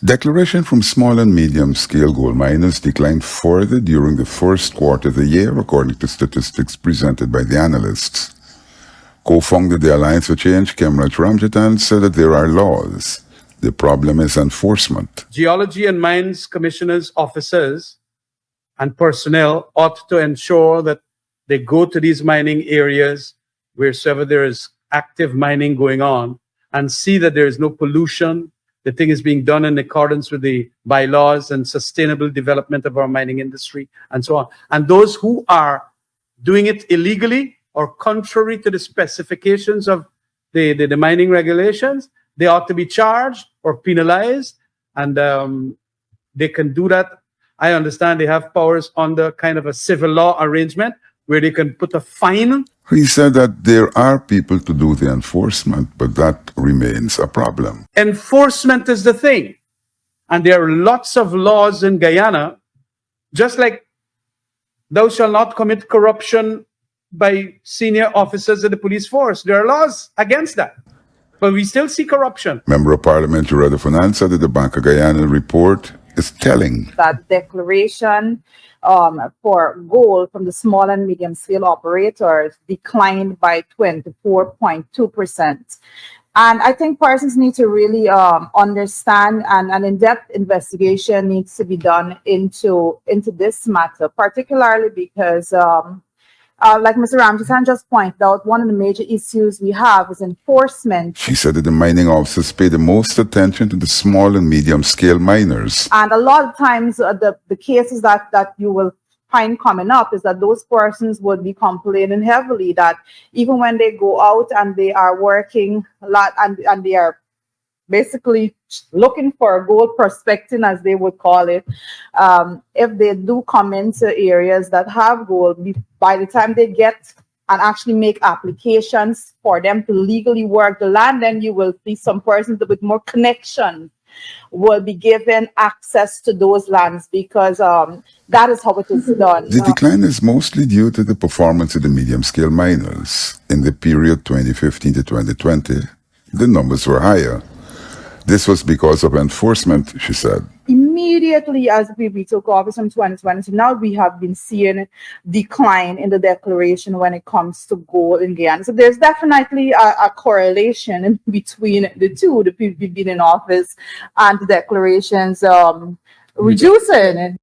Declaration from small and medium-scale gold miners declined further during the first quarter of the year, according to statistics presented by the analysts. Co-founder of the Alliance for Change, Khemraj Ramjattan, said that there are laws. The problem is enforcement. Geology and Mines Commissioners' officers and personnel ought to ensure that they go to these mining areas wherever there is active mining going on and see that there is no pollution, the thing is being done in accordance with the bylaws and sustainable development of our mining industry, and so on. And those who are doing it illegally or contrary to the specifications of the mining regulations, they ought to be charged or penalized, and they can do that. I understand they have powers under kind of a civil law arrangement where they can put a fine. He said that there are people to do the enforcement, but that remains a problem. Enforcement is the thing. And there are lots of laws in Guyana, just like thou shalt not commit corruption by senior officers of the police force. There are laws against that. But we still see corruption. Member of Parliament Juretha Fernandes said that the Bank of Guyana report is telling. That declaration for gold from the small and medium scale operators declined by 24.2%. And I think persons need to really understand, and an in-depth investigation needs to be done into this matter, particularly because like Mr. Ramjattan just pointed out, one of the major issues we have is enforcement. She said that the mining officers pay the most attention to the small and medium-scale miners. And a lot of times, the cases that you will find coming up is that those persons would be complaining heavily that even when they go out and they are working a lot and they are basically looking for gold prospecting, as they would call it, if they do come into areas that have gold, by the time they get and actually make applications for them to legally work the land, then you will see some persons with more connections will be given access to those lands, because that is how it is done. The decline is mostly due to the performance of the medium-scale miners. In the period 2015 to 2020, the numbers were higher. This was because of enforcement, she said. Immediately as we took office in 2020, now we have been seeing decline in the declaration when it comes to gold in Guyana. So there's definitely a correlation in between the two, the people being in office and the declarations reducing.